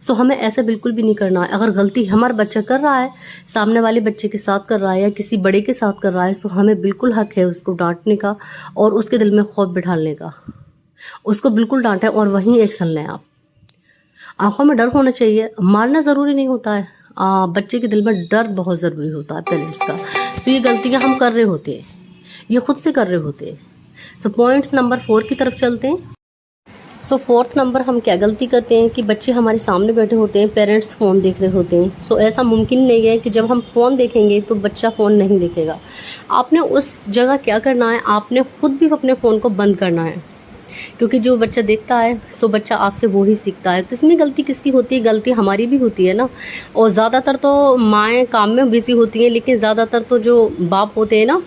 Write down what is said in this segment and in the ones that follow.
سو ہمیں ایسا بالکل بھی نہیں کرنا ہے. اگر غلطی ہمارا بچہ کر رہا ہے، سامنے والے بچے کے ساتھ کر رہا ہے یا کسی بڑے کے ساتھ کر رہا ہے، سو ہمیں بالکل حق ہے اس کو ڈانٹنے کا اور اس کے دل میں خوف بٹھالنے کا. اس کو بالکل ڈانٹیں اور وہیں ایکشن لیں. آپ آنکھوں میں ڈر ہونا چاہیے. مارنا ضروری نہیں ہوتا ہے، بچے کے دل میں ڈر بہت ضروری ہوتا ہے پیرنٹس کا. سو یہ غلطیاں ہم کر رہے ہوتے ہیں، یہ خود سے کر رہے ہوتے ہیں. سو پوائنٹس نمبر 4 کی طرف چلتے ہیں. سو 4 نمبر ہم کیا غلطی کرتے ہیں کہ بچے ہمارے سامنے بیٹھے ہوتے ہیں، پیرنٹس فون دیکھ رہے ہوتے ہیں. سو ایسا ممکن نہیں ہے کہ جب ہم فون دیکھیں گے تو بچہ فون نہیں دیکھے گا. آپ نے اس جگہ کیا کرنا ہے، آپ نے خود بھی اپنے فون کو بند کرنا ہے. کیونکہ جو بچہ دیکھتا ہے سو بچہ آپ سے وہی سیکھتا ہے. تو اس میں غلطی کس کی ہوتی ہے؟ غلطی ہماری بھی ہوتی ہے نا. اور زیادہ تر تو مائیں کام میں بزی ہوتی ہیں، لیکن زیادہ تر تو جو باپ ہوتے ہیں نا،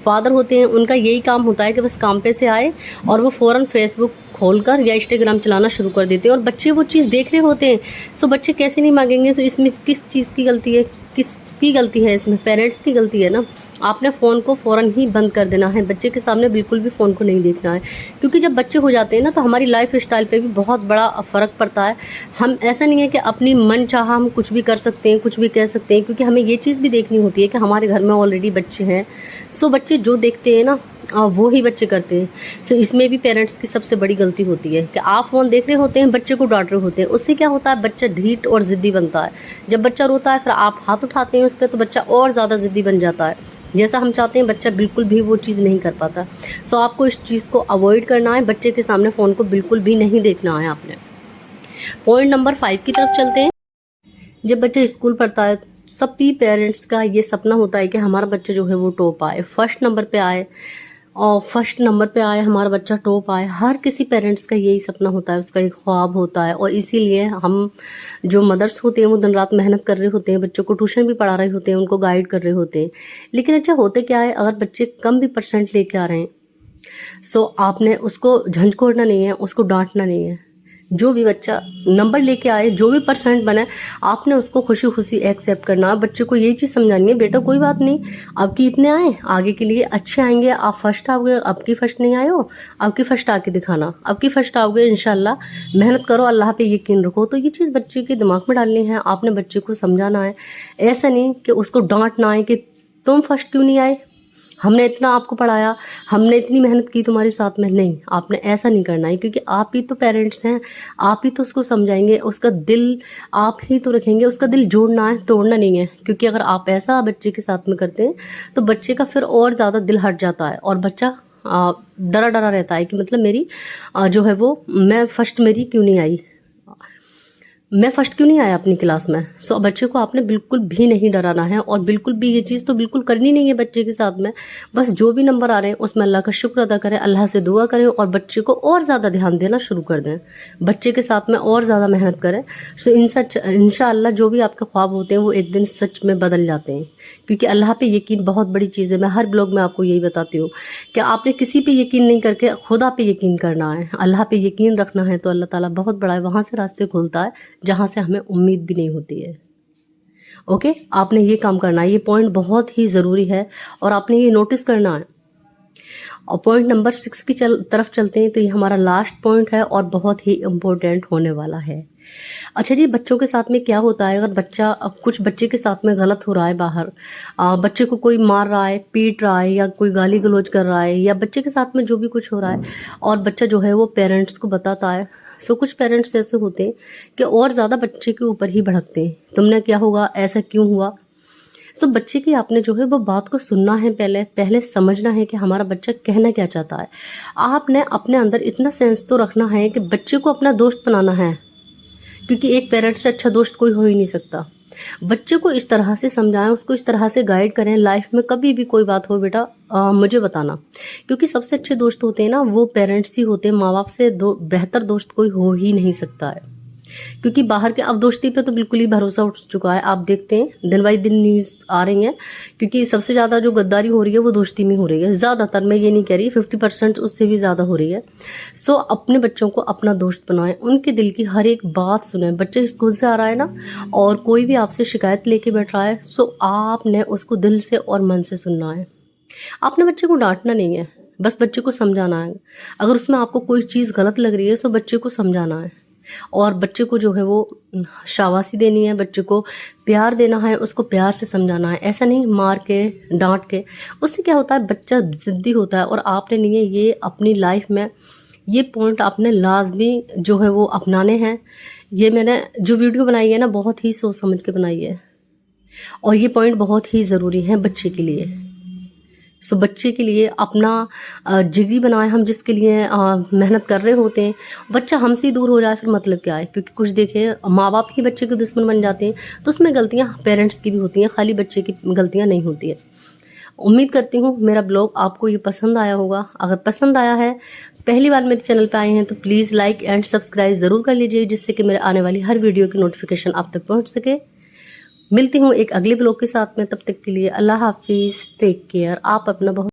فادر ہوتے ہیں، ان کا یہی کام ہوتا ہے کہ بس کام پہ سے آئے اور وہ فوراً فیس بک کھول کر یا انسٹاگرام چلانا شروع کر دیتے ہیں، اور بچے وہ چیز دیکھ رہے ہوتے ہیں. سو بچے کیسے نہیں مانگیں گے؟ تو اس میں کس چیز کی غلطی ہے؟ کس کی غلطی ہے؟ اس میں پیرنٹس کی غلطی ہے نا. آپ نے فون کو فوراً ہی بند کر دینا ہے. بچے کے سامنے بالکل بھی فون کو نہیں دیکھنا ہے، کیونکہ جب بچے ہو جاتے ہیں نا تو ہماری لائف اسٹائل پہ بھی بہت بڑا فرق پڑتا ہے. ہم ایسا نہیں ہے کہ اپنی من چاہا ہم کچھ بھی کر سکتے ہیں، کچھ بھی کہہ سکتے ہیں، کیونکہ ہمیں یہ چیز بھی دیکھنی ہوتی ہے کہ ہمارے گھر میں آلریڈی بچے ہیں. سو بچے جو دیکھتے ہیں نا وہی بچے کرتے ہیں. سو اس میں بھی پیرنٹس کی سب سے بڑی غلطی ہوتی ہے کہ آپ فون دیکھ رہے ہوتے ہیں، بچے کو ڈانٹ رہے ہوتے ہیں. اس سے کیا ہوتا ہے؟ بچہ ڈھیٹ اور ضدی بنتا ہے. جب بچہ روتا ہے پھر آپ ہاتھ اٹھاتے ہیں اس پہ تو بچہ اور زیادہ ضدی بن جاتا ہے. جیسا ہم چاہتے ہیں بچہ بالکل بھی وہ چیز نہیں کر پاتا. سو آپ کو اس چیز کو اوائڈ کرنا ہے. بچے کے سامنے فون کو بالکل بھی نہیں دیکھنا ہے آپ نے. پوائنٹ نمبر 5 کی طرف چلتے ہیں. جب بچہ اسکول پڑھتا ہے سب بھی پیرنٹس کا یہ سپنا ہوتا ہے کہ ہمارا بچہ جو ہے وہ ٹاپ آئے، فرسٹ نمبر پہ آئے، اور فرسٹ نمبر پہ آئے، ہمارا بچہ ٹاپ آئے. ہر کسی پیرنٹس کا یہی سپنا ہوتا ہے، اس کا ایک خواب ہوتا ہے. اور اسی لیے ہم جو مدرس ہوتے ہیں وہ دن رات محنت کر رہے ہوتے ہیں، بچوں کو ٹیوشن بھی پڑھا رہے ہوتے ہیں، ان کو گائیڈ کر رہے ہوتے ہیں. لیکن اچھا ہوتے کیا ہے، اگر بچے کم بھی پرسنٹ لے کے آ رہے ہیں سو آپ نے اس کو جھنجھوڑنا نہیں ہے، اس کو ڈانٹنا نہیں ہے. جو بھی بچہ نمبر لے کے آئے، جو بھی پرسنٹ بنے، آپ نے اس کو خوشی خوشی ایکسیپٹ کرنا. بچے کو یہی چیز سمجھانی ہے، بیٹا کوئی بات نہیں، اب کی اتنے آئے، آگے کے لیے اچھے آئیں گے. آپ فرسٹ آؤ گے، اب کی فرسٹ نہیں آئے ہو، اب کی فرسٹ آ کے دکھانا، اب کی فرسٹ آؤ گے انشاءاللہ. محنت کرو، اللہ پہ یقین رکھو. تو یہ چیز بچے کے دماغ میں ڈالنی ہے. آپ نے بچے کو سمجھانا ہے. ایسا نہیں کہ اس کو ڈانٹنا ہے کہ تم فرسٹ کیوں نہیں آئے، ہم نے اتنا آپ کو پڑھایا، ہم نے اتنی محنت کی تمہارے ساتھ میں. نہیں، آپ نے ایسا نہیں کرنا ہے، کیونکہ آپ ہی تو پیرنٹس ہیں، آپ ہی تو اس کو سمجھائیں گے. اس کا دل آپ ہی تو رکھیں گے. اس کا دل جوڑنا ہے، توڑنا نہیں ہے. کیونکہ اگر آپ ایسا بچے کے ساتھ میں کرتے ہیں تو بچے کا پھر اور زیادہ دل ہٹ جاتا ہے، اور بچہ ڈرا ڈرا رہتا ہے کہ مطلب میری جو ہے وہ میں فرسٹ میری کیوں نہیں آئی، میں فرسٹ کیوں نہیں آیا اپنی کلاس میں. سو بچے کو آپ نے بالکل بھی نہیں ڈرانا ہے، اور بالکل بھی یہ چیز تو بالکل کرنی نہیں ہے بچے کے ساتھ میں. بس جو بھی نمبر آ رہے ہیں اس میں اللہ کا شکر ادا کریں، اللہ سے دعا کریں، اور بچے کو اور زیادہ دھیان دینا شروع کر دیں. بچے کے ساتھ میں اور زیادہ محنت کریں. سو انشاءاللہ جو بھی آپ کے خواب ہوتے ہیں وہ ایک دن سچ میں بدل جاتے ہیں. کیونکہ اللہ پہ یقین بہت بڑی چیز ہے. میں ہر بلاگ میں آپ کو یہی بتاتی ہوں کہ آپ نے کسی پہ یقین نہیں کر کے خدا پہ یقین کرنا ہے، اللہ پہ یقین رکھنا ہے. تو اللہ تعالیٰ بہت بڑا ہے، وہاں سے راستے کھولتا ہے جہاں سے ہمیں امید بھی نہیں ہوتی ہے. اوکے، آپ نے یہ کام کرنا ہے. یہ پوائنٹ بہت ہی ضروری ہے اور آپ نے یہ نوٹس کرنا ہے. اور پوائنٹ نمبر 6 کی طرف چلتے ہیں. تو یہ ہمارا لاسٹ پوائنٹ ہے اور بہت ہی امپورٹنٹ ہونے والا ہے. اچھا جی، بچوں کے ساتھ میں کیا ہوتا ہے، اگر بچہ کچھ بچے کے ساتھ میں غلط ہو رہا ہے باہر، بچے کو کوئی مار رہا ہے، پیٹ رہا ہے، یا کوئی گالی گلوچ کر رہا ہے، یا بچے کے ساتھ میں جو بھی کچھ ہو رہا ہے اور بچہ جو ہے وہ پیرنٹس کو بتاتا ہے. سو کچھ پیرنٹس ایسے ہوتے ہیں کہ اور زیادہ بچے کے اوپر ہی بھڑکتے ہیں، تم نے کیا ہوگا، ایسا کیوں ہوا. سو بچے کی آپ نے جو ہے وہ بات کو سننا ہے، پہلے سمجھنا ہے کہ ہمارا بچہ کہنا کیا چاہتا ہے. آپ نے اپنے اندر اتنا سینس تو رکھنا ہے کہ بچے کو اپنا دوست بنانا ہے، کیونکہ ایک پیرنٹ سے اچھا دوست کوئی ہو ہی نہیں سکتا. بچے کو اس طرح سے سمجھائیں، اس کو اس طرح سے گائیڈ کریں. لائف میں کبھی بھی کوئی بات ہو بیٹا مجھے بتانا، کیونکہ سب سے اچھے دوست ہوتے ہیں نا وہ پیرنٹس ہی ہوتے ہیں. ماں باپ سے بہتر دوست کوئی ہو ہی نہیں سکتا ہے. کیونکہ باہر کے اب دوستی پہ تو بالکل ہی بھروسہ اٹھ چکا ہے. آپ دیکھتے ہیں دن بائی دن نیوز آ رہی ہیں، کیونکہ سب سے زیادہ جو غداری ہو رہی ہے وہ دوستی میں ہو رہی ہے. زیادہ تر، میں یہ نہیں کہہ رہی، 50% اس سے بھی زیادہ ہو رہی ہے. سو اپنے بچوں کو اپنا دوست بنائیں، ان کے دل کی ہر ایک بات سنیں. بچے اسکول سے آ رہا ہے نا اور کوئی بھی آپ سے شکایت لے کے بیٹھ رہا ہے، سو آپ نے اس کو دل سے اور من سے سننا ہے. آپ نے بچے کو ڈانٹنا نہیں ہے، بس بچے کو سمجھانا ہے. اگر اس میں آپ کو کوئی چیز غلط لگ رہی ہے سو بچے کو سمجھانا ہے. اور بچے کو جو ہے وہ شاباشی دینی ہے، بچے کو پیار دینا ہے، اس کو پیار سے سمجھانا ہے، ایسا نہیں مار کے ڈانٹ کے۔ اس سے کیا ہوتا ہے بچہ ضدی ہوتا ہے، اور آپ نے نہیں یہ اپنی لائف میں یہ پوائنٹ آپ نے لازمی جو ہے وہ اپنانے ہیں۔ یہ میں نے جو ویڈیو بنائی ہے نا بہت ہی سوچ سمجھ کے بنائی ہے، اور یہ پوائنٹ بہت ہی ضروری ہیں بچے کے لیے۔ سو بچے کے لیے اپنا جگری بنائیں ہم، جس کے لیے محنت کر رہے ہوتے ہیں۔ بچہ ہم سے دور ہو جائے پھر مطلب کیا ہے، کیونکہ کچھ دیکھیں ماں باپ ہی بچے کے دشمن بن جاتے ہیں، تو اس میں غلطیاں پیرنٹس کی بھی ہوتی ہیں، خالی بچے کی غلطیاں نہیں ہوتی ہیں۔ امید کرتی ہوں میرا بلاگ آپ کو یہ پسند آیا ہوگا۔ اگر پسند آیا ہے، پہلی بار میرے چینل پہ آئے ہیں تو پلیز لائک اینڈ سبسکرائب ضرور کر لیجئے، جس سے کہ میرے آنے والی ہر ویڈیو کی نوٹیفیکیشن آپ تک پہنچ سکے۔ ملتی ہوں ایک اگلے بلاگ کے ساتھ میں، تب تک کے لیے اللہ حافظ، ٹیک کیئر۔ آپ اپنا بہت